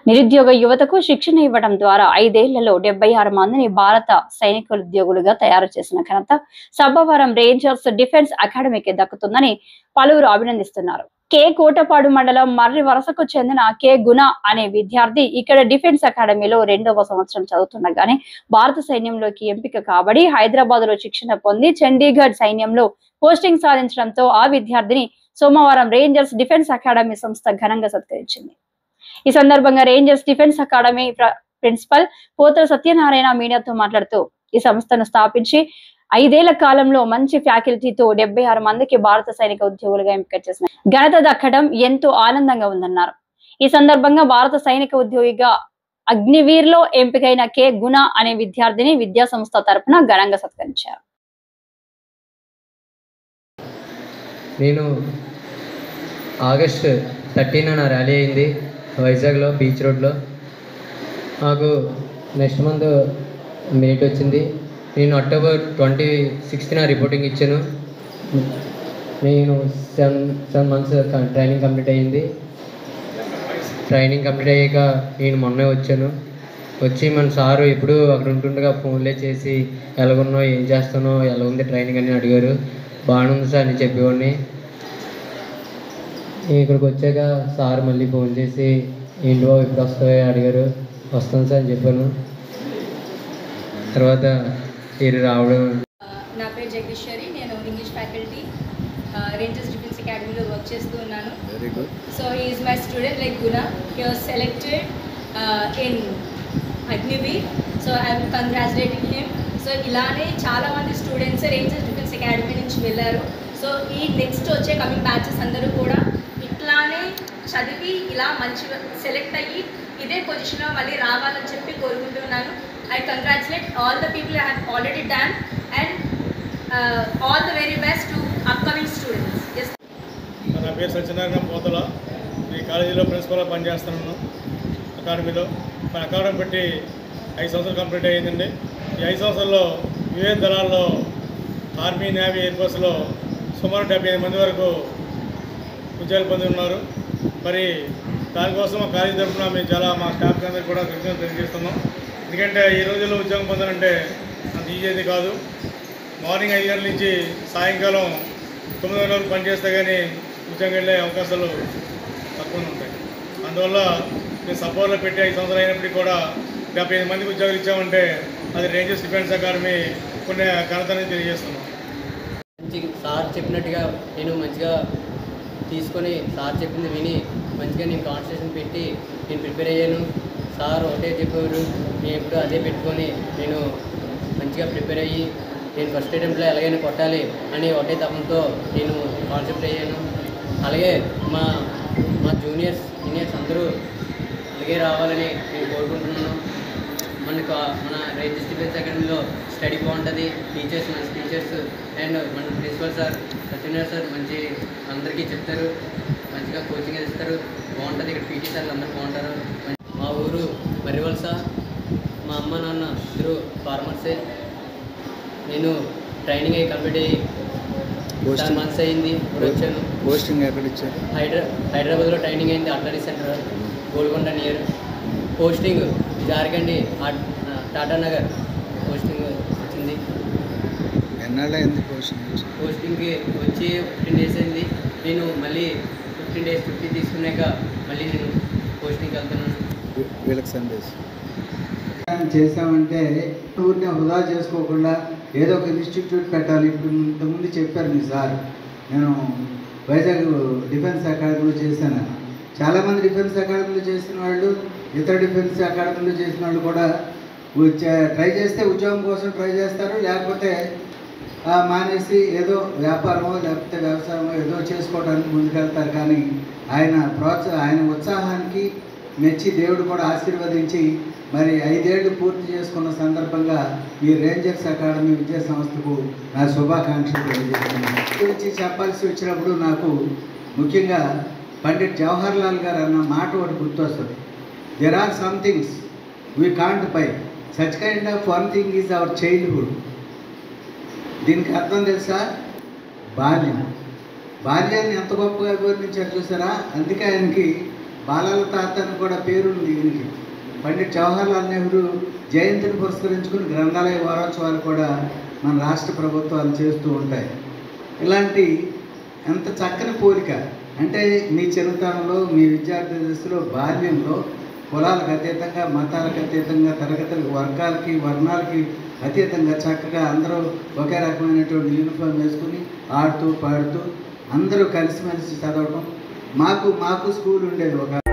నిరుద్యోగ యువతకు శిక్షణ ఇవ్వడం ద్వారా 5 ఏళ్లలో 76 మందిని భారత సైనికోద్యోగులుగా తయారు చేసిన ఘనత సబ్బవరం రేంజర్స్ డిఫెన్స్ అకాడమీకి దక్కుతుందని పలువురు అభినందిస్తున్నారు. కె కోటపాడు మండలం మర్రి వరసకు చెందిన కె గుణ అనే విద్యార్థి ఇక్కడ డిఫెన్స్ అకాడమీలో 2వ సంవత్సరం చదువుతుండగానే భారత సైన్యంలోకి ఎంపిక కాబడి హైదరాబాద్ లో శిక్షణ పొంది చండీగఢ్ సైన్యంలో పోస్టింగ్ సాధించడంతో ఆ విద్యార్థిని సోమవారం రేంజర్స్ డిఫెన్స్ అకాడమీ సంస్థ ఘనంగా సత్కరించింది. ఈ సందర్భంగా రేంజర్స్ డిఫెన్స్ అకాడమీ ప్రిన్సిపల్ పోతల సత్యనారాయణ మీడియాతో మాట్లాడుతూ ఈ సంస్థను స్థాపించి 5 ఏళ్ల కాలంలో మంచి ఫ్యాకల్టీతో 76 మందికి భారత సైనిక ఉద్యోగులుగా ఎంపిక చేసిన ఘనత దక్కడం ఎంతో ఆనందంగా ఉందన్నారు. ఈ సందర్భంగా భారత సైనిక ఉద్యోగిగా అగ్నివీర్ లో ఎంపికైన కె గుణ అనే విద్యార్థిని విద్యా సంస్థ తరపున ఘనంగా సత్కరించారు. నేను ఆగస్ట్ 13 నా ర్యాలీ అయింది వైజాగ్లో బీచ్ రోడ్లో. నాకు నెక్స్ట్ మంత్ మెరిట్ వచ్చింది. నేను అక్టోబర్ 26న రిపోర్టింగ్ ఇచ్చాను. నేను 7 months ట్రైనింగ్ కంప్లీట్ అయ్యింది. ట్రైనింగ్ కంప్లీట్ అయ్యాక నేను మొన్నే వచ్చాను. వచ్చి మన సారు ఎప్పుడు అక్కడ ఉంటుండగా ఫోన్లే చేసి ఎలాగున్నావు, ఏం చేస్తున్నావు, ఎలా ఉంది ట్రైనింగ్ అని అడిగారు. బాగానే ఉంది సార్ అని చెప్పేవాడిని. ఇక్కడికి వచ్చాక సార్ మళ్ళీ ఫోన్ చేసి ఏంటో ఎప్పుడు వస్తావో అడిగారు. వస్తాను సార్ అని చెప్పాను. తర్వాత ఇది రావడం. నా పేరు జగదీశ్వరి. నేను ఇంగ్లీష్ ఫ్యాకల్టీ రేంజర్స్ డిఫెన్స్ అకాడమీలో వర్క్ చేస్తూ ఉన్నాను. So he is my student like Guna. He was selected in Agniveer. So I'm congratulating him. So ఇలానే చాలామంది స్టూడెంట్స్ రేంజర్స్ డిఫెన్స్ అకాడమీ నుంచి వెళ్ళారు. సో ఈ నెక్స్ట్ వచ్చే కమింగ్ బ్యాచెస్ అందరూ కూడా ఇట్లానే చదివి ఇలా మంచి సెలెక్ట్ అయ్యి ఇదే పొజిషన్లో మళ్ళీ రావాలని చెప్పి కోరుకుంటున్నాను. I congratulate all the people who have already done and all the very best to upcoming students. Yes. నా పేరు సత్యనారాయణ పోతల. ఈ కాలేజీలో ప్రిన్సిపల్గా పనిచేస్తున్నాను అకాడమీలో. మన అకాడమీ పెట్టి 5 సంవత్సరాలు కంప్లీట్ అయ్యిందండి. ఈ 5 సంవత్సరాల్లో వివిధ దళాల్లో ఆర్మీ, నేవీ, ఎయిర్ ఫోర్స్లో సుమారు 75 మంది వరకు ఉద్యోగాలు పొంది ఉన్నారు. మరి దానికోసం మా కాలేజీ తరఫున మేము చాలా మా స్టాఫ్ అందరికీ కూడా కృతజ్ఞతలు తెలియజేస్తున్నాం. ఎందుకంటే ఈ రోజుల్లో ఉద్యోగం పొందాలంటే అంత ఈజీ కాదు. మార్నింగ్ 5 గంటల నుంచి సాయంకాలం 9 గంటల వరకు పనిచేస్తే కానీ ఉద్యోగం వెళ్ళే అవకాశాలు తక్కువ ఉంటాయి. అందువల్ల మేము సపోర్ట్లో పెట్టి 5 సంవత్సరాలు అయినప్పటికీ కూడా 75 మందికి ఉద్యోగాలు ఇచ్చామంటే అది రేంజర్స్ డిఫెన్స్ అకాడమీ కొన్ని ఘనతని తెలియజేస్తున్నాం. సార్ చెప్పినట్టుగా నేను మంచిగా తీసుకొని సార్ చెప్పింది విని మంచిగా నేను కాన్సన్ట్రేషన్ పెట్టి నేను ప్రిపేర్ అయ్యాను. సార్ ఒకటే చెప్పారు, నేను ఎప్పుడు అదే పెట్టుకొని నేను మంచిగా ప్రిపేర్ అయ్యి నేను ఫస్ట్ అటెంప్ట్లో ఎలాగైనా కొట్టాలి అని ఒకటే తపంతో నేను కాన్సెప్ట్ అయ్యాను. అలాగే మా జూనియర్స్ సీనియర్స్ అందరూ అలాగే రావాలని నేను కోరుకుంటున్నాను. మన రేంజర్స్ డిఫెన్స్ అకాడమీలో స్టడీ బాగుంటుంది. మంచి టీచర్స్ అండ్ మన ప్రిన్సిపల్ సార్ సత్యనారాయణ సార్ మంచి అందరికీ చెప్తారు, మంచిగా కోచింగ్ ఇస్తారు, బాగుంటుంది. ఇక్కడ పీటీ సార్లు అందరూ బాగుంటారు. మా ఊరు మర్రివలస. మా అమ్మ నాన్న ఇద్దరు ఫార్మర్సే. నేను ట్రైనింగ్ అయ్యి కంప్లీట్ అయ్యి 7 months అయింది. ఇప్పుడు వచ్చాను. పోస్టింగ్ ఎక్కడ ఇచ్చారు? హైదరాబాద్లో ట్రైనింగ్ అయింది. Artillery centre Golconda near. Posting Jharkhand Tata Nagar posting వచ్చింది. ఎన్నాళ్ళు అయింది పోస్టింగ్కి వచ్చి 15 days అయింది. నేను మళ్ళీ 15 days చుట్టి తీసుకున్నాక మళ్ళీ నేను పోస్టింగ్కి వెళ్తున్నాను. వీళ్ళకి సందేశం చేసామంటే ఊరిని వృధా చేసుకోకుండా ఏదో ఒక ఇన్స్టిట్యూట్ పెట్టాలి. ఇప్పుడు ఇంతకుముందు చెప్పారు మీ సార్, నేను వైజాగ్ డిఫెన్స్ అకాడమీలో చేశాను. చాలామంది డిఫెన్స్ అకాడమీలో చేసిన వాళ్ళు, ఇతర డిఫెన్స్ అకాడమీలో చేసిన వాళ్ళు కూడా ట్రై చేస్తే ఉద్యోగం కోసం ట్రై చేస్తారు, లేకపోతే మానేసి ఏదో వ్యాపారమో లేకపోతే వ్యవసాయమో ఏదో చేసుకోవడానికి ముందుకెళ్తారు. కానీ ఆయన ఉత్సాహానికి మెచ్చి దేవుడు కూడా ఆశీర్వదించి మరి 5 ఏళ్ళు పూర్తి చేసుకున్న సందర్భంగా ఈ రేంజర్స్ అకాడమీ విద్యా సంస్థకు నా శుభాకాంక్షలు తెలియజేస్తున్నాను. గురించి చెప్పాల్సి వచ్చినప్పుడు నాకు ముఖ్యంగా పండిట్ జవహర్ లాల్ గారు అన్న మాట ఒకటి గుర్తొస్తుంది. There are some things we can't buy, such kind of one thing is our childhood. దీనికి అర్థం తెలుసా? బాల్యం. బాల్యాన్ని ఎంత గొప్పగా వివరించారు చూసారా. అందుకే ఆయనకి బాలల తాత అని కూడా పేరుంది దీనికి. పండిట్ జవహర్లాల్ నెహ్రూ జయంతిని పురస్కరించుకుని గ్రంథాలయ వారోత్సవాలు కూడా మన రాష్ట్ర ప్రభుత్వాలు చేస్తూ ఉంటాయి. ఇలాంటి ఎంత చక్కని పోలిక అంటే మీ చిన్నతనంలో, మీ విద్యార్థి దశలో, బాల్యంలో కులాలకు అతీతంగా, మతాలకు అతీతంగా, తరగతులకు, వర్గాలకి, వర్ణాలకి అతీతంగా చక్కగా అందరూ ఒకే రకమైనటువంటి యూనిఫామ్ వేసుకుని ఆడుతూ పాడుతూ అందరూ కలిసిమెలిసి చదవటం. మాకు స్కూల్ ఉండేది ఒక